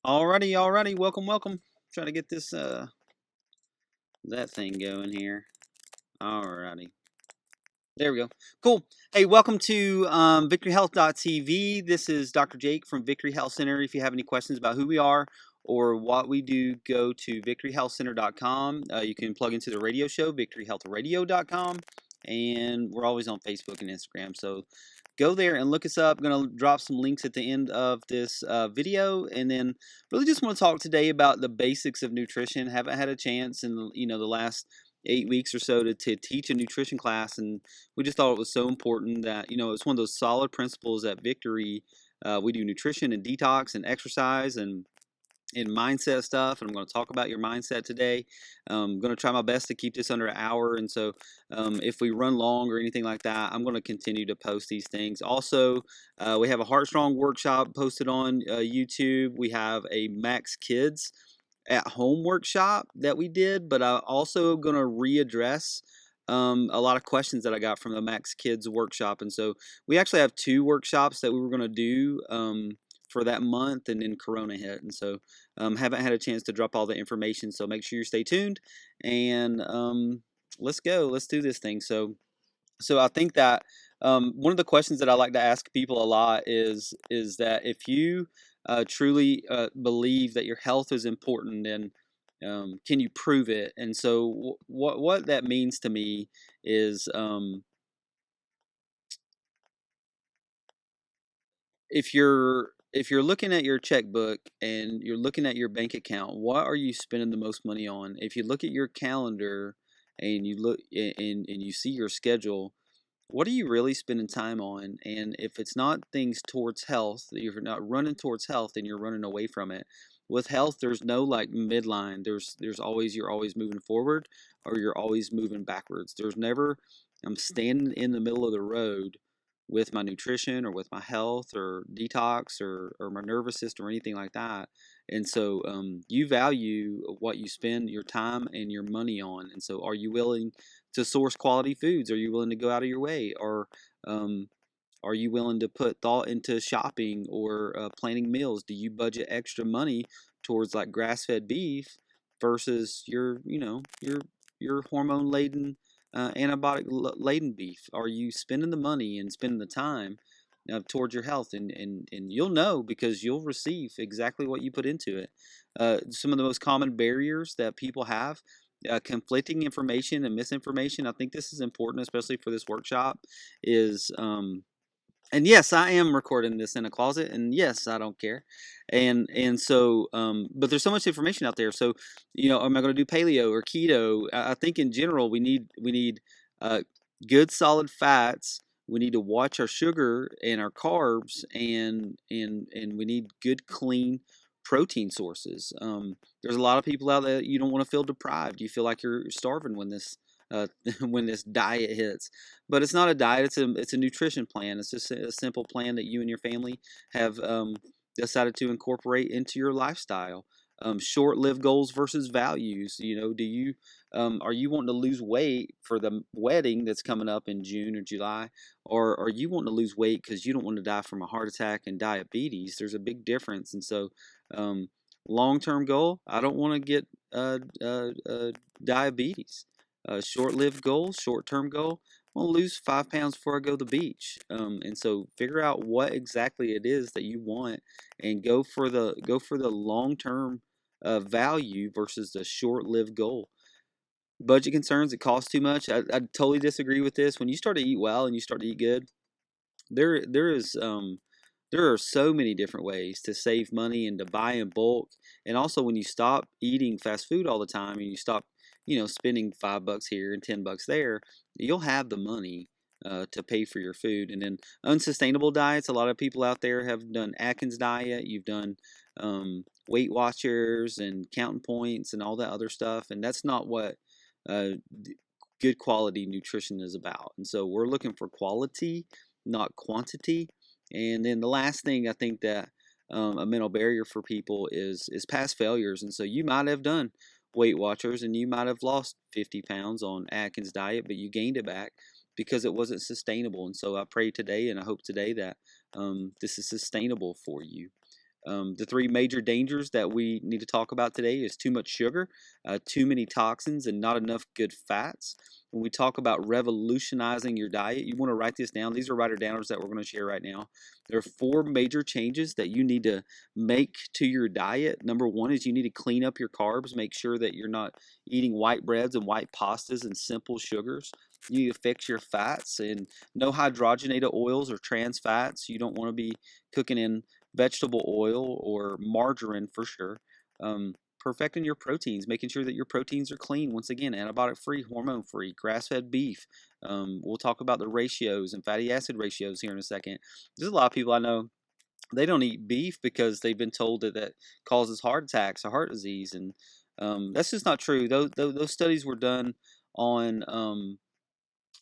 Alrighty. Welcome. Try to get this that thing going here. Alrighty. There we go. Cool. Hey, welcome to victoryhealth.tv. This is Dr. Jake from Victory Health Center. If you have any questions about who we are or what we do, go to victoryhealthcenter.com. You can plug into the radio show, victoryhealthradio.com. And we're always on Facebook and Instagram. So go there and look us up. I'm going to drop some links at the end of this video. And then really just want to talk today about the basics of nutrition. Haven't had a chance in the last 8 weeks or so to teach a nutrition class, and we just thought it was so important that it's one of those solid principles at Victory. We do nutrition and detox and exercise and mindset stuff, and I'm going to talk about your mindset today. I'm going to try my best to keep this under an hour, and so if we run long or anything like that, I'm going to continue to post these things. Also, we have a Heart Strong workshop posted on YouTube. We have a Max Kids at home workshop that we did, but I'm also going to readdress a lot of questions that I got from the Max Kids workshop. And so we actually have 2 workshops that we were going to do for that month, and then Corona hit. And so haven't had a chance to drop all the information. So make sure you stay tuned, and let's go. Let's do this thing. So I think that one of the questions that I like to ask people a lot is that if you truly believe that your health is important, then can you prove it? And so what that means to me is if you're looking at your checkbook and you're looking at your bank account, what are you spending the most money on? If you look at your calendar and you look and you see your schedule, what are you really spending time on? And if it's not things towards health, you're not running towards health, and you're running away from it. With health, there's no like midline. There's always, you're always moving forward, or you're always moving backwards. There's never I'm standing in the middle of the road with my nutrition or with my health or detox or my nervous system or anything like that. And so you value what you spend your time and your money on. And so are you willing to source quality foods? Are you willing to go out of your way? Or are you willing to put thought into shopping or planning meals? Do you budget extra money towards like grass-fed beef versus your hormone laden antibiotic laden beef? Are you spending the money and spending the time towards your health? And you'll know, because you'll receive exactly what you put into it. Some of the most common barriers that people have, conflicting information and misinformation. I think this is important, especially for this workshop, is and yes, I am recording this in a closet, and yes, I don't care. And so but there's so much information out there. So, am I going to do paleo or keto? I think in general we need uh, good solid fats. We need to watch our sugar and our carbs, and we need good clean protein sources. There's a lot of people out there, you don't want to feel deprived. You feel like you're starving when this when this diet hits. But it's not a diet, it's a nutrition plan. It's just a simple plan that you and your family have decided to incorporate into your lifestyle. Short-lived goals versus values. Do you are you wanting to lose weight for the wedding that's coming up in June or July, or are you wanting to lose weight because you don't want to die from a heart attack and diabetes? There's a big difference. And so long-term goal, I don't want to get diabetes. Short-lived goal, short-term goal, I want to lose 5 pounds before I go to the beach. And so figure out what exactly it is that you want, and go for the long-term value versus the short-lived goal. Budget concerns, it costs too much. I totally disagree with this. When you start to eat well and you start to eat good, there are so many different ways to save money and to buy in bulk. And also, when you stop eating fast food all the time and you stop, spending $5 here and $10 there, you'll have the money to pay for your food. And then unsustainable diets. A lot of people out there have done Atkins diet. You've done Weight Watchers and counting points and all that other stuff. And that's not what uh, good quality nutrition is about. And so we're looking for quality, not quantity. And then the last thing I think that a mental barrier for people is past failures. And so you might have done Weight Watchers and you might have lost 50 pounds on Atkins diet, but you gained it back because it wasn't sustainable. And so I pray today, and I hope today that this is sustainable for you. The three major dangers that we need to talk about today is too much sugar, too many toxins, and not enough good fats. When we talk about revolutionizing your diet, you want to write this down. These are writer downers that we're going to share right now. There are four major changes that you need to make to your diet. Number one is you need to clean up your carbs. Make sure that you're not eating white breads and white pastas and simple sugars. You need to fix your fats and no hydrogenated oils or trans fats. You don't want to be cooking in vegetable oil or margarine for sure. Perfecting your proteins, making sure that your proteins are clean. Once again, antibiotic free, hormone free, grass fed beef. We'll talk about the ratios and fatty acid ratios here in a second. There's a lot of people I know, they don't eat beef because they've been told that that causes heart attacks or heart disease, and that's just not true. Those studies were done on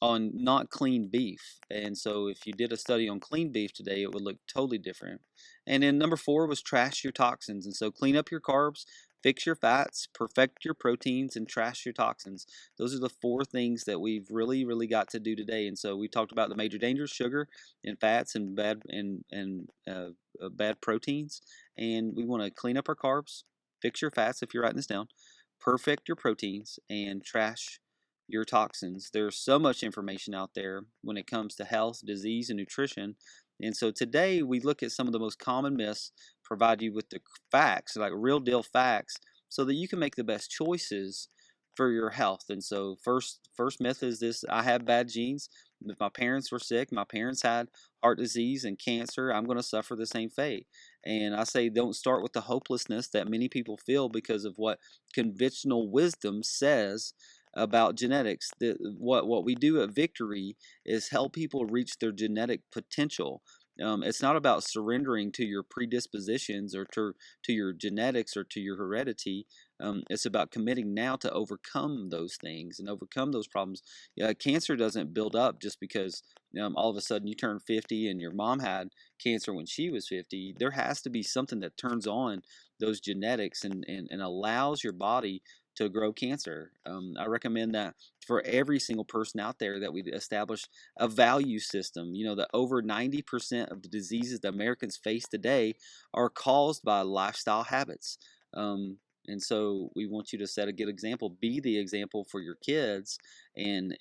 not clean beef. And so if you did a study on clean beef today, it would look totally different. And then number four was trash your toxins. And so clean up your carbs, fix your fats, perfect your proteins, and trash your toxins. Those are the four things that we've really got to do today. And so we talked about the major dangers: sugar and fats and bad proteins. And we want to clean up our carbs, fix your fats if you're writing this down, perfect your proteins, and trash your toxins. There's so much information out there when it comes to health, disease, and nutrition. And so today we look at some of the most common myths, provide you with the facts, like real deal facts, so that you can make the best choices for your health. And so first myth is this: I have bad genes. If my parents were sick, my parents had heart disease and cancer, I'm going to suffer the same fate. And I say don't start with the hopelessness that many people feel because of what conventional wisdom says about genetics. What we do at Victory is help people reach their genetic potential. It's not about surrendering to your predispositions or to your genetics or to your heredity. It's about committing now to overcome those things and overcome those problems. Cancer doesn't build up just because all of a sudden you turn 50 and your mom had cancer when she was 50. There has to be something that turns on those genetics and allows your body to grow cancer. I recommend that for every single person out there that we establish a value system. You know that over 90% of the diseases that Americans face today are caused by lifestyle habits. And so we want you to set a good example, be the example for your kids, and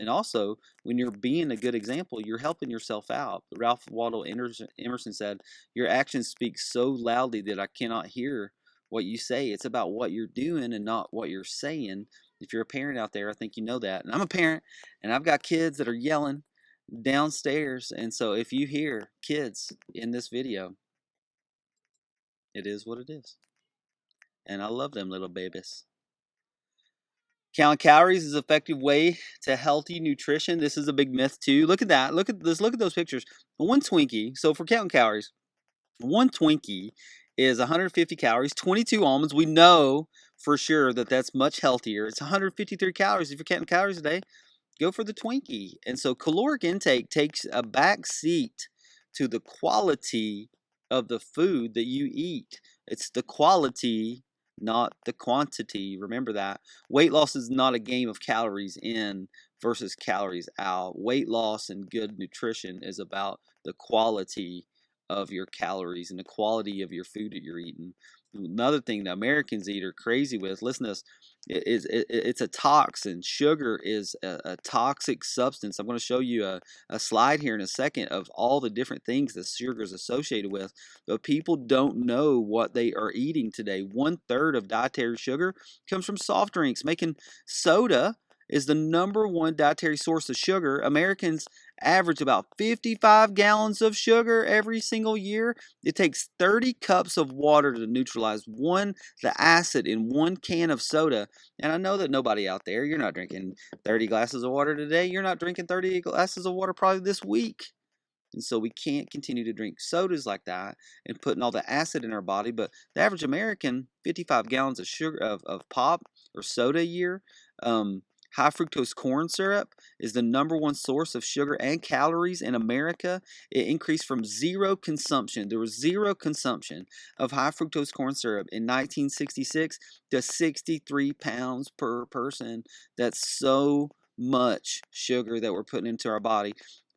also when you're being a good example, you're helping yourself out. Ralph Waldo Emerson said, "Your actions speak so loudly that I cannot hear what you say." It's about what you're doing and not what you're saying. If you're a parent out there, I think you know that. And I'm a parent, and I've got kids that are yelling downstairs. And so if you hear kids in this video, it is what it is. And I love them little babies. Counting calories is an effective way to healthy nutrition. This is a big myth too. Look at that. Look at this. Look at those pictures. One Twinkie. So for counting calories, one Twinkie is 150 calories, 22 almonds. We know for sure that that's much healthier. It's 153 calories. If you're counting calories a day, go for the Twinkie. And so caloric intake takes a back seat to the quality of the food that you eat. It's the quality, not the quantity. Remember that. Weight loss is not a game of calories in versus calories out. Weight loss and good nutrition is about the quality of your calories and the quality of your food that you're eating. Another thing that Americans eat are crazy with, listen to this, it's a toxin. Sugar is a toxic substance. I'm going to show you a slide here in a second of all the different things that sugar is associated with, but people don't know what they are eating today. 1/3 of dietary sugar comes from soft drinks. Making soda is the #1 dietary source of sugar. Americans average about 55 gallons of sugar every single year. It takes 30 cups of water to neutralize the acid in 1 can of soda. And I know that nobody out there, you're not drinking 30 glasses of water today. You're not drinking 30 glasses of water probably this week. And so we can't continue to drink sodas like that and putting all the acid in our body. But the average American, 55 gallons of sugar of pop or soda a year. High fructose corn syrup is the #1 source of sugar and calories in America. It increased from zero consumption. There was zero consumption of high fructose corn syrup in 1966 to 63 pounds per person. That's so much sugar that we're putting into our body.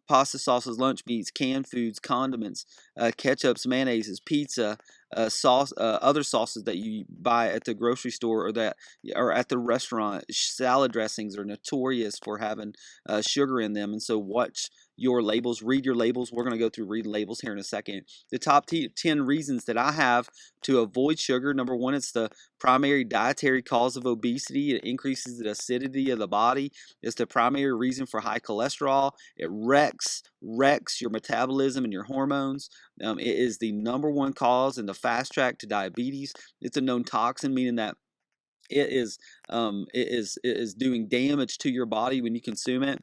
pasta sauces, lunch meats, canned foods, condiments, ketchups, mayonnaises, pizza, other sauces that you buy at the grocery store or that are at the restaurant. Salad dressings are notorious for having sugar in them, and so watch your labels, read your labels. We're going to go through reading labels here in a second. The top 10 reasons that I have to avoid sugar. Number one, it's the primary dietary cause of obesity. It increases the acidity of the body. It's the primary reason for high cholesterol. It wrecks your metabolism and your hormones. It is the number one cause and the fast track to diabetes. It's a known toxin, meaning that it is doing damage to your body when you consume it.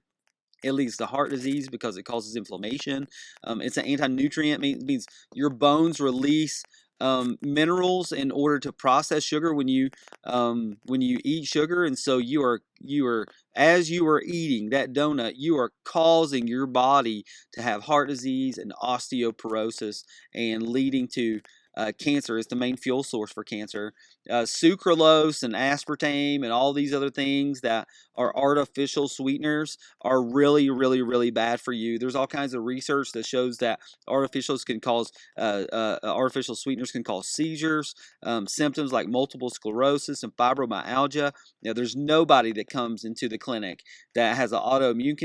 It leads to heart disease because it causes inflammation. It's an anti-nutrient, means your bones release minerals in order to process sugar when you eat sugar, and so you are as you are eating that donut, you are causing your body to have heart disease and osteoporosis, and leading to cancer. Is the main fuel source for cancer. Sucralose and aspartame and all these other things that are artificial sweeteners are really, really, really bad for you. There's all kinds of research that shows that artificial sweeteners can cause seizures, symptoms like multiple sclerosis and fibromyalgia. Now, there's nobody that comes into the clinic that has an autoimmune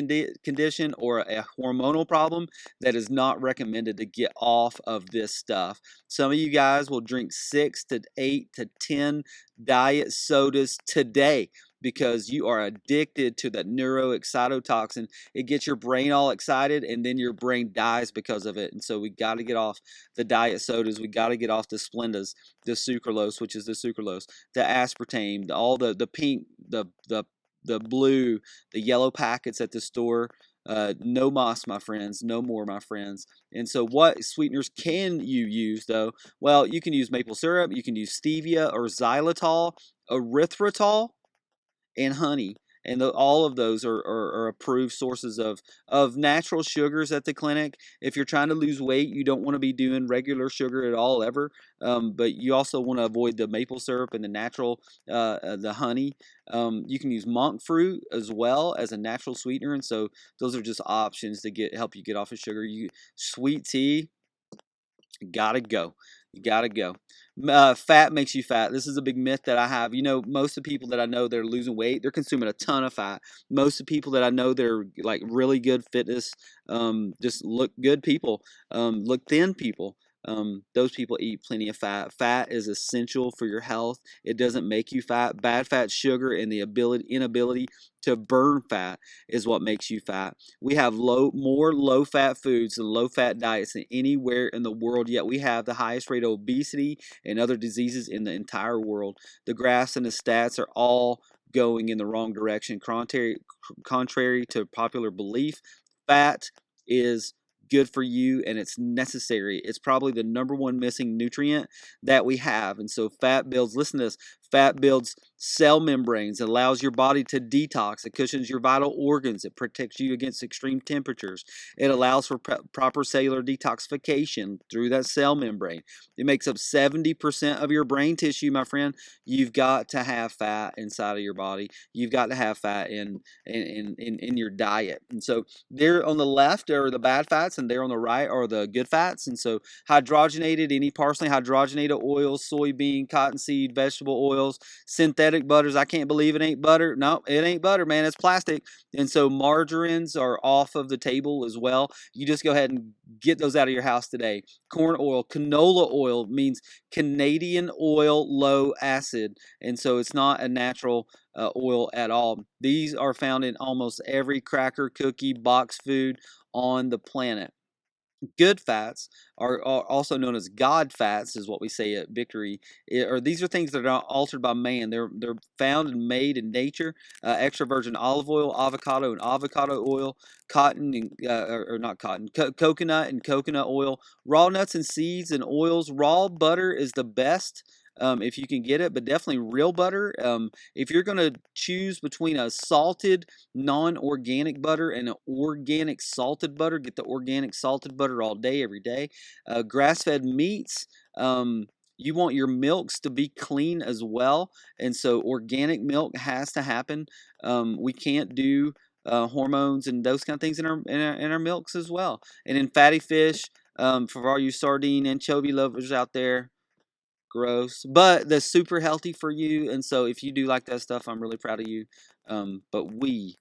condition or a hormonal problem that is not recommended to get off of this stuff. Some of you guys will drink 6 to 8 to 10 diet sodas today because you are addicted to that neuroexcitotoxin. It gets your brain all excited, and then your brain dies because of it. And so we got to get off the diet sodas. We got to get off the Splendas, the sucralose, which is the sucralose, the aspartame, all the pink, the blue, the yellow packets at the store. No moss, my friends. No more, my friends. And so what sweeteners can you use, though? Well, you can use maple syrup. You can use stevia or xylitol, erythritol, and honey. And all of those are approved sources of natural sugars at the clinic. If you're trying to lose weight, you don't want to be doing regular sugar at all ever. But you also want to avoid the maple syrup and the natural, the honey. You can use monk fruit as well as a natural sweetener. And so those are just options to help you get off of sugar. Sweet tea, gotta go. You gotta go. Fat makes you fat. This is a big myth that I have. Most of the people that I know that are losing weight, they're consuming a ton of fat. Most of the people that I know that are like really good fitness, just look good people, look thin people. Those people eat plenty of fat. Fat is essential for your health. It doesn't make you fat. Bad fat, sugar, and the inability to burn fat is what makes you fat. We have more low-fat foods and low-fat diets than anywhere in the world, yet we have the highest rate of obesity and other diseases in the entire world. The graphs and the stats are all going in the wrong direction. Contrary to popular belief, fat is good for you and it's necessary. It's probably the number one missing nutrient that we have. And so listen to this, fat builds cell membranes. It allows your body to detox. It cushions your vital organs. It protects you against extreme temperatures. It allows for proper cellular detoxification through that cell membrane. It makes up 70% of your brain tissue, my friend. You've got to have fat inside of your body. You've got to have fat in your diet. And so there on the left are the bad fats, and there on the right are the good fats. And so any partially hydrogenated oils, soybean, cottonseed, vegetable oils, synthetic butters. I can't believe it ain't butter. No, it ain't butter, man. It's plastic. And so margarines are off of the table as well. You just go ahead and get those out of your house today. Corn oil, canola oil means Canadian oil low acid. And so it's not a natural oil at all. These are found in almost every cracker, cookie, box food on the planet. Good fats are also known as God fats, is what we say at Victory. These are things that are not altered by man. They're found and made in nature. Extra virgin olive oil, avocado and avocado oil, cotton and or not cotton, coconut and coconut oil, raw nuts and seeds and oils. Raw butter is the best. If you can get it, but definitely real butter. If you're going to choose between a salted non-organic butter and an organic salted butter, get the organic salted butter all day, every day. Grass-fed meats, you want your milks to be clean as well, and so organic milk has to happen. We can't do hormones and those kind of things in our milks as well. And in fatty fish, for all you sardine anchovy lovers out there, gross, but that's super healthy for you. And so if you do like that stuff, I'm really proud of you. But we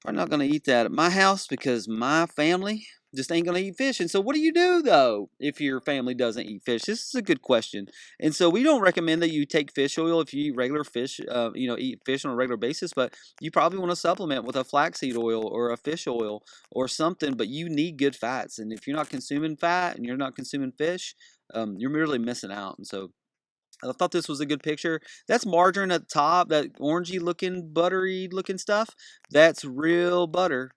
are not going to eat that at my house because my family just ain't going to eat fish. And so what do you do though if your family doesn't eat fish? This is a good question. And so we don't recommend that you take fish oil if you eat regular fish, eat fish on a regular basis, but you probably want to supplement with a flaxseed oil or a fish oil or something, but you need good fats. And if you're not consuming fat and you're not consuming fish, you're really missing out. And so I thought this was a good picture. That's margarine at the top, that orangey looking, buttery looking stuff. That's real butter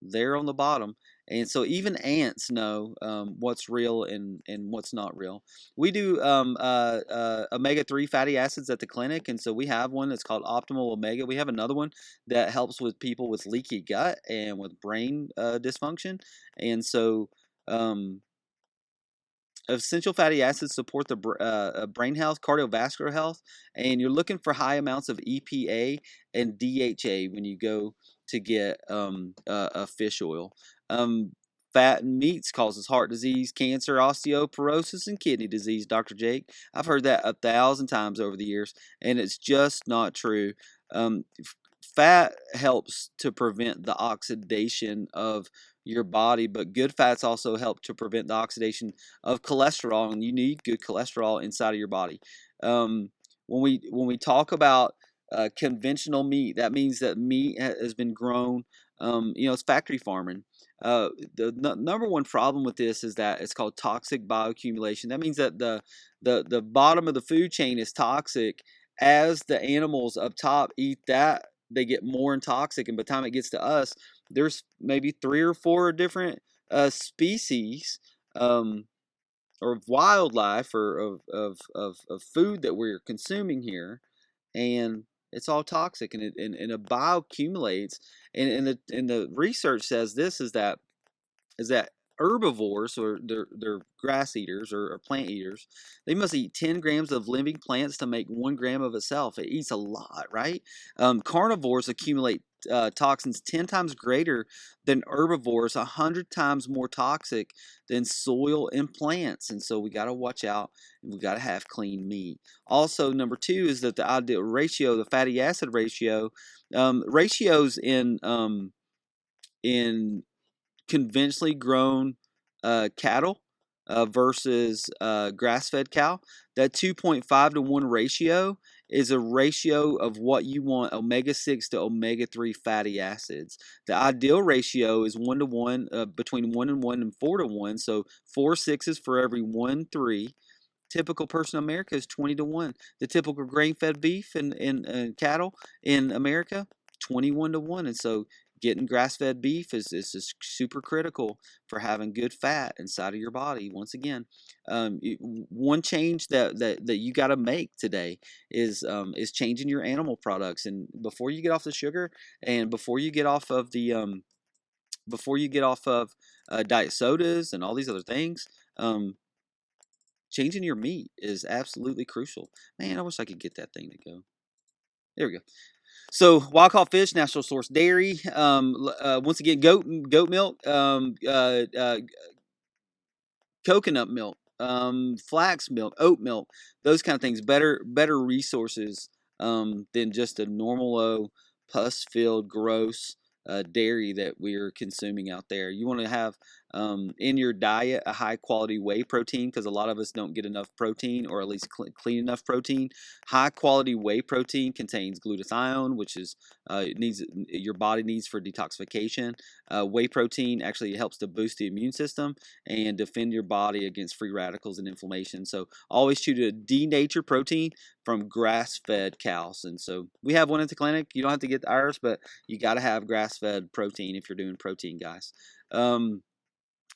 there on the bottom. And so even ants know what's real and what's not real. We do omega-3 fatty acids at the clinic, and so we have one that's called Optimal Omega. We have another one that helps with people with leaky gut and with brain dysfunction. And so essential fatty acids support the brain health, cardiovascular health, and you're looking for high amounts of EPA and DHA when you go to get a fish oil. Fat and meats causes heart disease, cancer, osteoporosis, and kidney disease, Dr. Jake. I've heard that 1,000 times over the years, and it's just not true. Fat helps to prevent the oxidation of your body, but good fats also help to prevent the oxidation of cholesterol, and you need good cholesterol inside of your body. When we talk about conventional meat, that means that meat has been grown. It's factory farming. The number one problem with this is that it's called toxic bioaccumulation. That means that the bottom of the food chain is toxic. As the animals up top eat that, they get more and toxic, and by the time it gets to us, there's maybe 3 or 4 different species or wildlife or of food that we're consuming here, and it's all toxic, and it bioaccumulates, and the research says this is that herbivores, or they're grass eaters or plant eaters, they must eat 10 grams of living plants to make 1 gram of itself. It eats a lot, right? Carnivores accumulate toxins 10 times greater than herbivores, 100 times more toxic than soil and plants. And so we got to watch out, and we got to have clean meat. Also, number 2 is that the ideal ratio, the fatty acid ratio, ratios in conventionally grown cattle versus grass-fed cow, that 2.5 to 1 ratio is a ratio of what you want omega-6 to omega-3 fatty acids. The ideal ratio is 1 to 1, between 1 and 1 and 4 to 1. So 4 sixes for every 1 3. Typical person in America is 20 to 1. The typical grain-fed beef and cattle in America, 21 to 1. And so getting grass-fed beef is just super critical for having good fat inside of your body. Once again, one change that you got to make today is changing your animal products. And before you get off the sugar, and before you get off of diet sodas and all these other things, changing your meat is absolutely crucial. Man, I wish I could get that thing to go. There we go. So wild caught fish, natural source dairy. Once again, goat milk, coconut milk, flax milk, oat milk, those kind of things. Better resources than just a normal pus-filled, gross dairy that we're consuming out there. You want to have in your diet a high quality whey protein, because a lot of us don't get enough protein, or at least clean enough protein. High quality whey protein contains glutathione, which is your body needs for detoxification. Whey protein actually helps to boost the immune system and defend your body against free radicals and inflammation. So always choose a denatured protein from grass-fed cows. And so we have one at the clinic. You don't have to get ours, but you got to have grass-fed protein if you're doing protein, guys.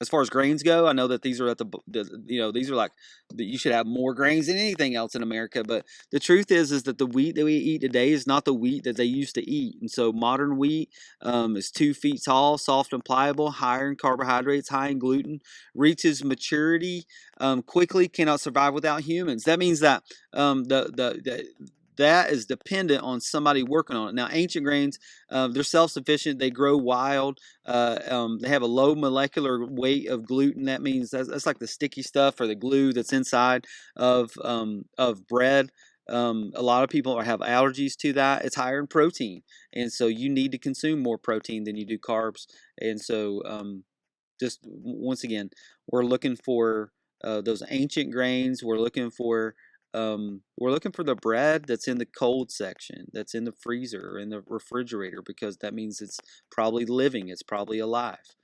As far as grains go, I know that these are these are like, you should have more grains than anything else in America. But the truth is that the wheat that we eat today is not the wheat that they used to eat. And so modern wheat is 2 feet tall, soft and pliable, higher in carbohydrates, high in gluten, reaches maturity quickly, cannot survive without humans. That means that that is dependent on somebody working on it. Now, ancient grains, they're self-sufficient. They grow wild. They have a low molecular weight of gluten. That means that's like the sticky stuff or the glue that's inside of bread. A lot of people have allergies to that. It's higher in protein, and so you need to consume more protein than you do carbs. And so, just once again, we're looking for those ancient grains. We're looking for the bread that's in the cold section, that's in the freezer or in the refrigerator, because that means it's probably living, it's probably alive.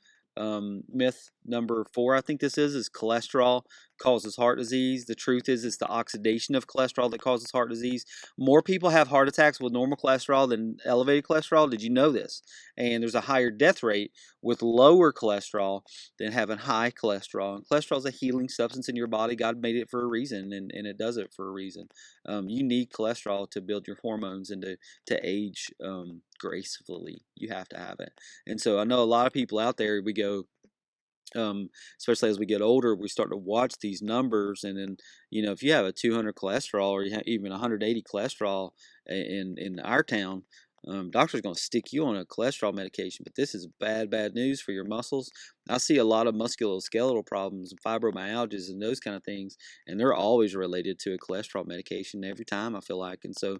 Myth number 4, I think this is cholesterol causes heart disease. The truth is, it's the oxidation of cholesterol that causes heart disease. More people have heart attacks with normal cholesterol than elevated cholesterol. Did you know this? And there's a higher death rate with lower cholesterol than having high cholesterol. And cholesterol is a healing substance in your body. God made it for a reason, and it does it for a reason. You need cholesterol to build your hormones and to age gracefully. You have to have it. And so I know a lot of people out there, we go, especially as we get older, we start to watch these numbers, and then if you have a 200 cholesterol or you have even 180 cholesterol in our town, doctor's going to stick you on a cholesterol medication. But this is bad news for your muscles. I see a lot of musculoskeletal problems, fibromyalgias, and those kind of things, and they're always related to a cholesterol medication every time, I feel like. And so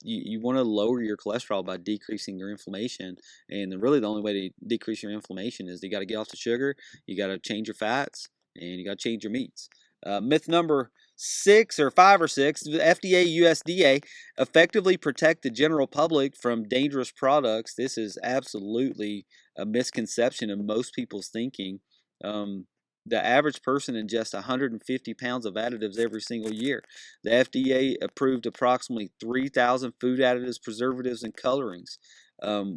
you want to lower your cholesterol by decreasing your inflammation, and really the only way to decrease your inflammation is you got to get off the sugar, you got to change your fats, and you got to change your meats. Myth number 6 or 5 or 6, the FDA, USDA effectively protect the general public from dangerous products. This is absolutely a misconception in most people's thinking. The average person ingests 150 pounds of additives every single year. The FDA approved approximately 3,000 food additives, preservatives, and colorings.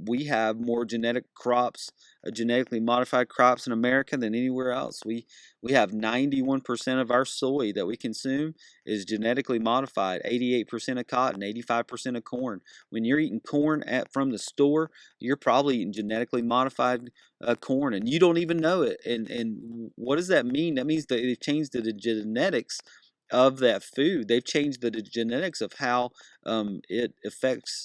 We have more genetically modified crops in America than anywhere else. We have 91% of our soy that we consume is genetically modified, 88% of cotton, 85% of corn. When you're eating corn from the store, you're probably eating genetically modified corn, and you don't even know it. And what does that mean? That means that they've changed the genetics of that food. They've changed the genetics of how it affects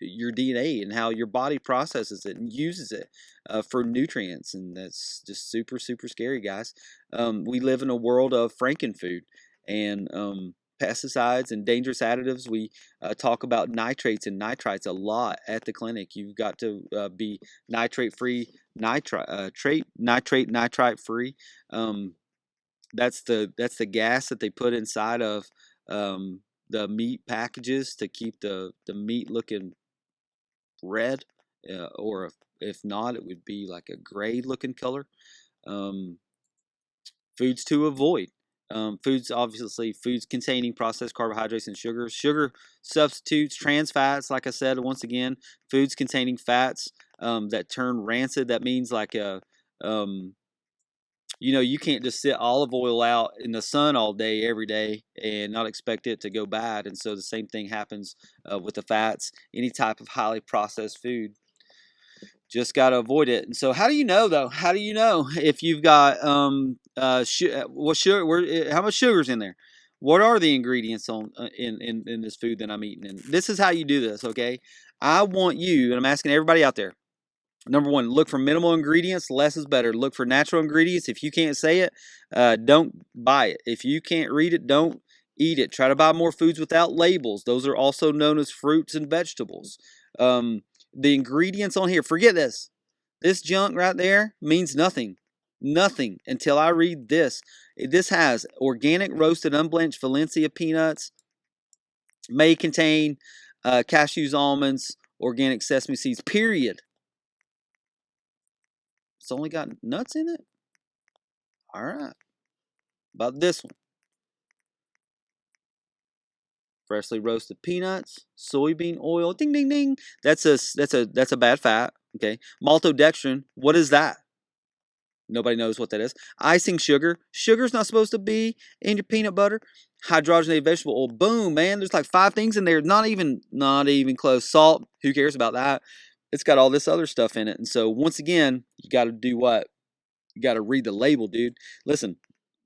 your DNA and how your body processes it and uses it for nutrients. And that's just super, super scary, guys. We live in a world of frankenfood and pesticides and dangerous additives. We talk about nitrates and nitrites a lot at the clinic. You've got to be nitrate free, nitrite free. That's the gas that they put inside of the meat packages to keep the meat looking red, or if not, it would be like a gray looking color. Foods to avoid. Foods containing processed carbohydrates and sugars. Sugar substitutes, trans fats, like I said, once again, foods containing fats that turn rancid. That means like you can't just sit olive oil out in the sun all day, every day, and not expect it to go bad. And so the same thing happens with the fats. Any type of highly processed food, just got to avoid it. And so how do you know, though? How do you know if you've got what sugar? How much sugar's in there? What are the ingredients in this food that I'm eating? And this is how you do this, okay? I want you, and I'm asking everybody out there. Number 1, look for minimal ingredients. Less is better. Look for natural ingredients. If you can't say it, don't buy it. If you can't read it, don't eat it. Try to buy more foods without labels. Those are also known as fruits and vegetables. The ingredients on here, forget this. This junk right there means nothing. Nothing until I read this. This has organic roasted unbleached Valencia peanuts, may contain cashews, almonds, organic sesame seeds, period. It's only got nuts in it? All right. About this one. Freshly roasted peanuts, soybean oil, ding ding ding. That's a bad fat, okay? Maltodextrin, what is that? Nobody knows what that is. Icing sugar. Sugar's not supposed to be in your peanut butter. Hydrogenated vegetable oil. Boom, man. There's like 5 things in there. Not even close. Salt. Who cares about that? It's got all this other stuff in it. And so once again, you got to do what? You got to read the label, dude. Listen,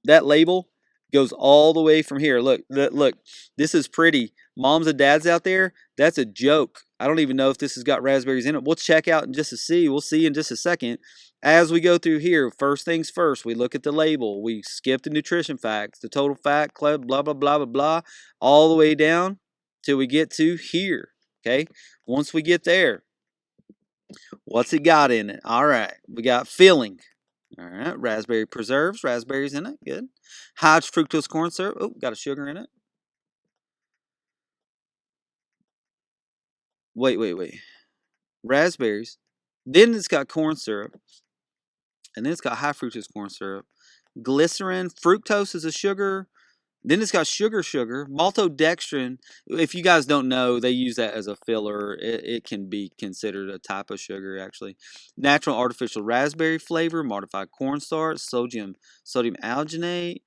that label Goes all the way from here. Look, look. This is pretty. Moms and dads out there, that's a joke. I don't even know if this has got raspberries in it. We'll check out in just to see. We'll see in just a second. As we go through here, first things first, we look at the label. We skip the nutrition facts, the total fat, blah, blah, blah, blah, blah, all the way down till we get to here. Okay? Once we get there, what's it got in it? All right. We got filling. All right. Raspberry preserves. Raspberries in it. Good. High fructose corn syrup. Oh, got a sugar in it. Wait. Raspberries. Then it's got corn syrup. And then it's got high fructose corn syrup. Glycerin. Fructose is a sugar. Then it's got sugar. Maltodextrin. If you guys don't know, they use that as a filler. It can be considered a type of sugar, actually. Natural artificial raspberry flavor, modified cornstarch, sodium alginate,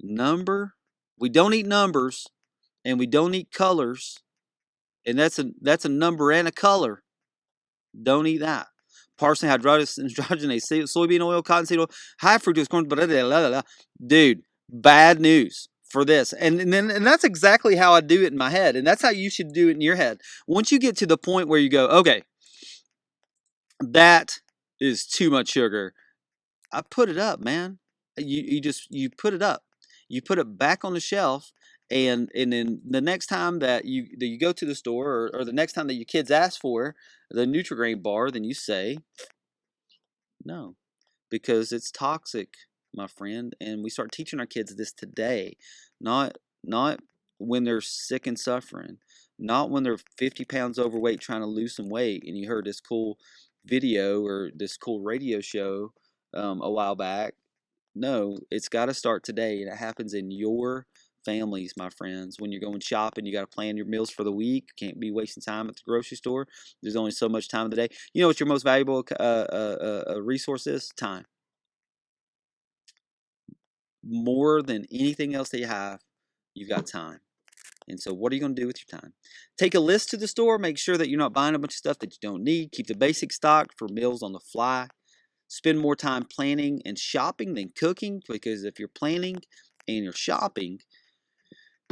number. We don't eat numbers, and we don't eat colors, and that's a number and a color. Don't eat that. Partially hydrogenase, soybean oil, cottonseed oil, high fructose corn, blah, blah, blah, blah. Dude, bad news for this. And that's exactly how I do it in my head. And that's how you should do it in your head. Once you get to the point where you go, okay, that is too much sugar. I put it up, man. You put it up. You put it back on the shelf. And then the next time that you go to the store, or the next time that your kids ask for the Nutri-Grain bar, then you say no, because it's toxic, my friend. And we start teaching our kids this today, not when they're sick and suffering, not when they're 50 pounds overweight trying to lose some weight. And you heard this cool video or this cool radio show a while back. No, it's got to start today, and it happens in your families, my friends. When you're going shopping, you got to plan your meals for the week. Can't be wasting time at the grocery store. There's only so much time of the day. You know what your most valuable resource is? Time. More than anything else that you have, you've got time. And so what are you going to do with your time? Take a list to the store. Make sure that you're not buying a bunch of stuff that you don't need. Keep the basic stock for meals on the fly. Spend more time planning and shopping than cooking, because if you're planning and you're shopping,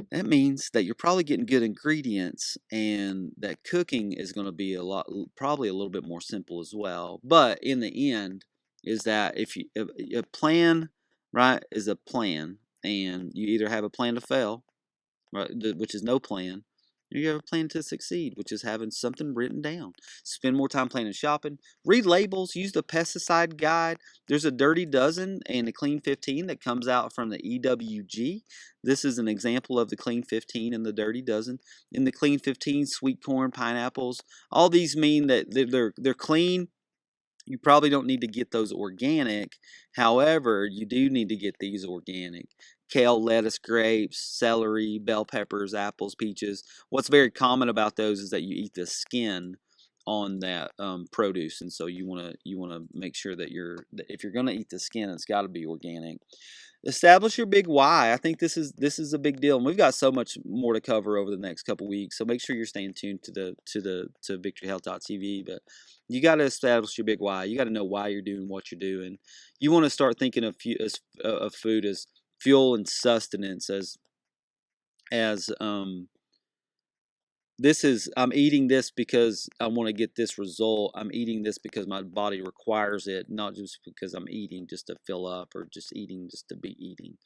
that means that you're probably getting good ingredients, and that cooking is going to be probably a little bit more simple as well. But in the end, is that if a plan, right, is a plan, and you either have a plan to fail, right, which is no plan, or you have a plan to succeed, which is having something written down. Spend more time planning shopping. Read labels. Use the pesticide guide. There's a Dirty Dozen and a Clean 15 that comes out from the EWG. This is an example of the Clean 15 and the Dirty Dozen. In the Clean 15, sweet corn, pineapples, all these mean that they're clean. You probably don't need to get those organic. However, you do need to get these organic. Kale, lettuce, grapes, celery, bell peppers, apples, peaches. What's very common about those is that you eat the skin on that produce, and so you want to make sure that if you're going to eat the skin, it's got to be organic. Establish your big why. I think this is a big deal, and we've got so much more to cover over the next couple weeks. So make sure you're staying tuned to victoryhealth.tv. But you got to establish your big why. You got to know why you're doing what you're doing. You want to start thinking of food as fuel and sustenance, as this is, I'm eating this because I want to get this result. I'm eating this because my body requires it, not just because I'm eating just to fill up, or just eating just to be eating.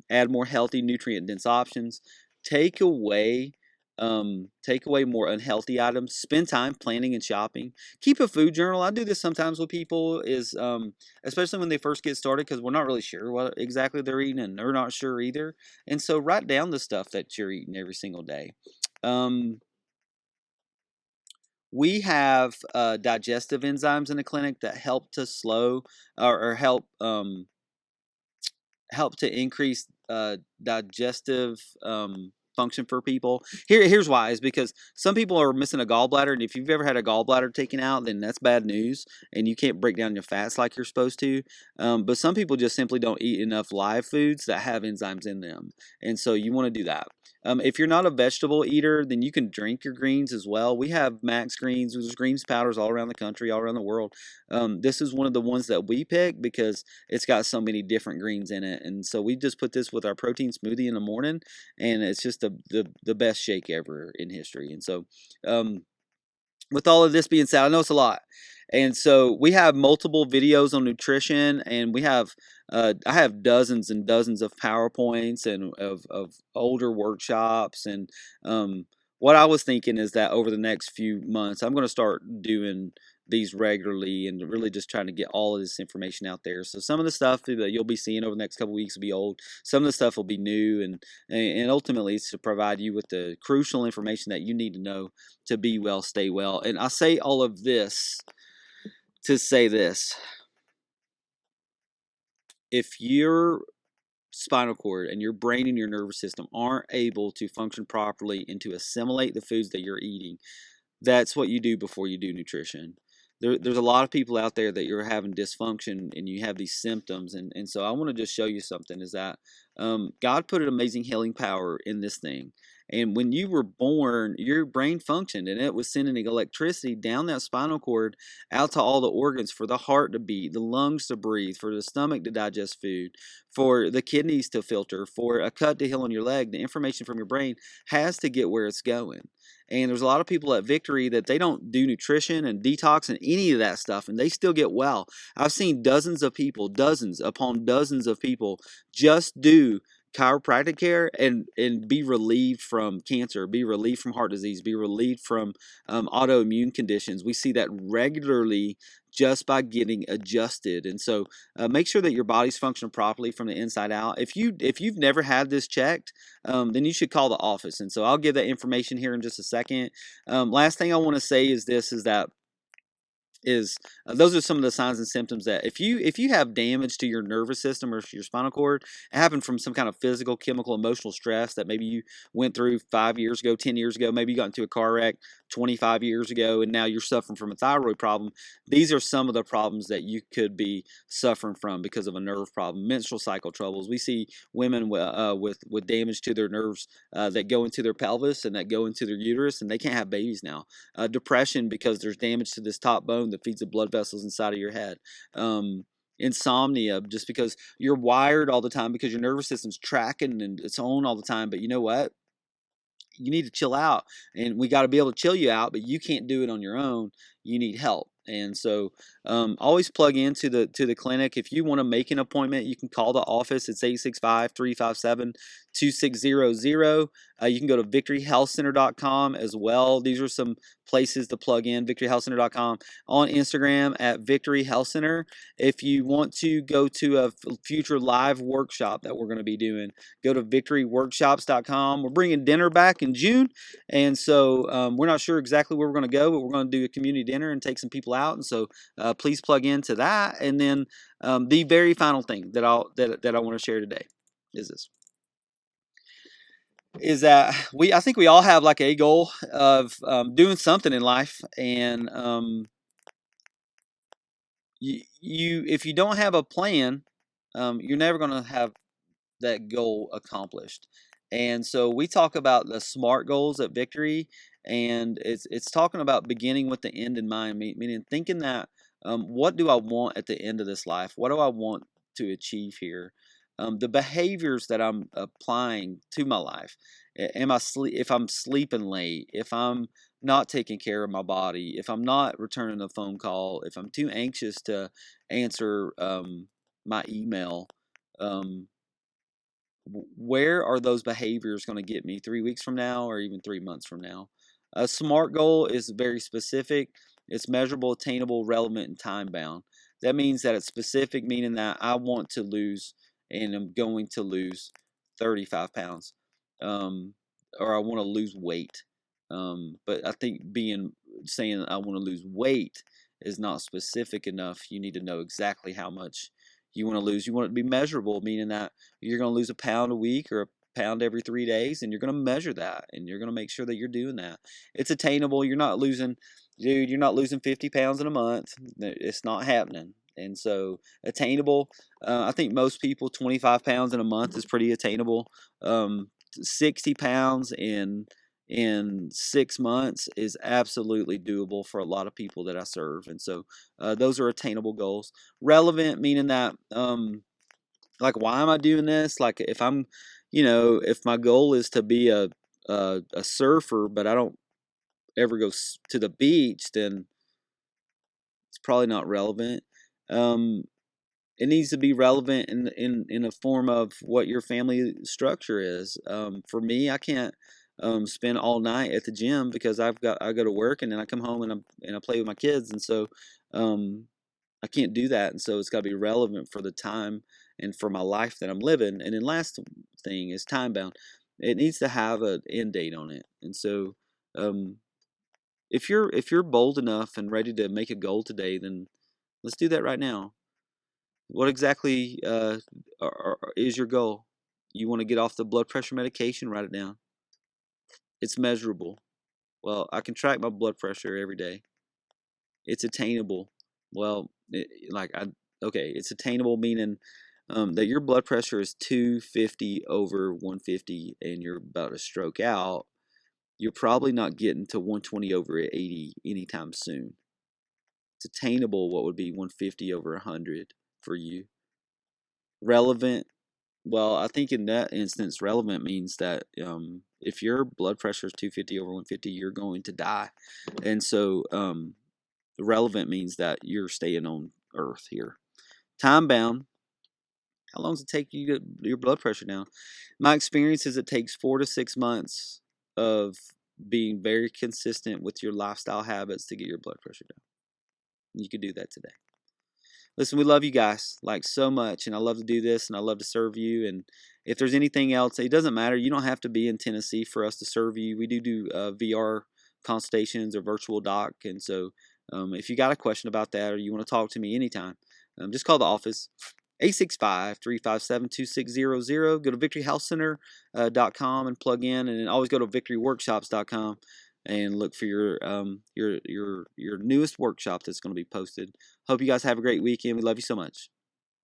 Add more healthy, nutrient-dense options. Take away more unhealthy items. Spend time planning and shopping. Keep a food journal. I do this sometimes with people, is especially when they first get started, because we're not really sure what exactly they're eating, and they're not sure either. And so write down the stuff that you're eating every single day. We have digestive enzymes in the clinic that help to slow, or help to increase digestive function for people. Here's why, is because some people are missing a gallbladder, and if you've ever had a gallbladder taken out, then that's bad news, and you can't break down your fats like you're supposed to. But some people just simply don't eat enough live foods that have enzymes in them, and so you want to do that. If you're not a vegetable eater, then you can drink your greens as well. We have Max Greens. There's greens powders all around the country, all around the world. This is one of the ones that we pick because it's got so many different greens in it. And so we just put this with our protein smoothie in the morning, and it's just the best shake ever in history. And so with all of this being said, I know it's a lot. And so we have multiple videos on nutrition, and we have I have dozens and dozens of PowerPoints and of older workshops. And what I was thinking is that over the next few months, I'm going to start doing these regularly and really just trying to get all of this information out there. So some of the stuff that you'll be seeing over the next couple of weeks will be old. Some of the stuff will be new, and ultimately it's to provide you with the crucial information that you need to know to be well, stay well. And I say all of this to say this: if your spinal cord and your brain and your nervous system aren't able to function properly and to assimilate the foods that you're eating, that's what you do before you do nutrition. There's a lot of people out there that you're having dysfunction and you have these symptoms. And so I want to just show you something, is that God put an amazing healing power in this thing. And when you were born, your brain functioned, and it was sending electricity down that spinal cord out to all the organs, for the heart to beat, the lungs to breathe, for the stomach to digest food, for the kidneys to filter, for a cut to heal on your leg. The information from your brain has to get where it's going. And there's a lot of people at Victory that they don't do nutrition and detox and any of that stuff, and they still get well. I've seen dozens of people, dozens upon dozens of people, just do chiropractic care and be relieved from cancer, be relieved from heart disease, be relieved from autoimmune conditions. We see that regularly just by getting adjusted. And so make sure that your body's functioning properly from the inside out. If you've never had this checked, then you should call the office. And so I'll give that information here in just a second. Last thing I want to say is this: is that those are some of the signs and symptoms that if you have damage to your nervous system or your spinal cord, it happened from some kind of physical, chemical, emotional stress that maybe you went through 5 years ago, 10 years ago, maybe you got into a car wreck 25 years ago, and now you're suffering from a thyroid problem. These are some of the problems that you could be suffering from because of a nerve problem. Menstrual cycle troubles. We see women with damage to their nerves that go into their pelvis and that go into their uterus, and they can't have babies now. Depression, because there's damage to this top bone that feeds the blood vessels inside of your head. Insomnia, just because you're wired all the time because your nervous system's tracking and it's on all the time. But you know what? You need to chill out, and we got to be able to chill you out, but you can't do it on your own. You need help. And so always plug into the clinic. If you want to make an appointment, you can call the office. It's 865-357-2600. You can go to victoryhealthcenter.com as well. These are some places to plug in: victoryhealthcenter.com, on Instagram at Victory Health Center. If you want to go to a future live workshop that we're going to be doing, go to victoryworkshops.com. We're bringing dinner back in June, and so we're not sure exactly where we're going to go, but we're going to do a community dinner and take some people out. And so please plug into that. And then the very final thing that I want to share today is this: is that I think we all have like a goal of doing something in life, and if you don't have a plan, you're never going to have that goal accomplished. And so we talk about the SMART goals at Victory, and it's talking about beginning with the end in mind, meaning thinking that what do I want at the end of this life? What do I want to achieve here? The behaviors that I'm applying to my life. If I'm sleeping late, if I'm not taking care of my body, if I'm not returning a phone call, if I'm too anxious to answer my email, where are those behaviors going to get me 3 weeks from now or even 3 months from now? A SMART goal is very specific. It's measurable, attainable, relevant, and time bound. That means that it's specific, meaning that I want to lose and I'm going to lose 35 pounds, or I want to lose weight. But I think saying I want to lose weight is not specific enough. You need to know exactly how much you want to lose. You want it to be measurable, meaning that you're going to lose a pound a week or pound every 3 days, and you're going to measure that, and you're going to make sure that you're doing that. It's attainable. You're not losing, dude, you're not losing 50 pounds in a month. It's not happening. And so attainable, I think most people, 25 pounds in a month is pretty attainable. 60 pounds in 6 months is absolutely doable for a lot of people that I serve. And so those are attainable goals. Relevant, meaning that like, why am I doing this? Like, if I'm, if my goal is to be a surfer, but I don't ever go to the beach, then it's probably not relevant. It needs to be relevant in a form of what your family structure is. For me, I can't spend all night at the gym because I go to work, and then I come home and I play with my kids, and so um, I can't do that. And so it's got to be relevant for the time and for my life that I'm living. And then last thing is time bound. It needs to have an end date on it. And so um, if you're bold enough and ready to make a goal today, then let's do that right now. What exactly is your goal? You want to get off the blood pressure medication? Write it down. It's measurable. Well, I can track my blood pressure every day. It's attainable. Well, okay, it's attainable, meaning that your blood pressure is 250 over 150 and you're about to stroke out. You're probably not getting to 120 over 80 anytime soon. It's attainable. What would be 150 over 100 for you? Relevant. Well, I think in that instance, relevant means that if your blood pressure is 250 over 150, you're going to die. And so relevant means that you're staying on Earth here. Time bound. How long does it take you to get your blood pressure down? My experience is it takes 4 to 6 months of being very consistent with your lifestyle habits to get your blood pressure down. You can do that today. Listen, we love you guys like so much, and I love to do this, and I love to serve you. And if there's anything else, it doesn't matter. You don't have to be in Tennessee for us to serve you. We do VR consultations or virtual doc, and so if you got a question about that or you want to talk to me anytime, just call the office. 865-357-2600. Go to victoryhealthcenter.com and plug in, and then always go to victoryworkshops.com and look for your newest workshop that's going to be posted. Hope you guys have a great weekend. We love you so much.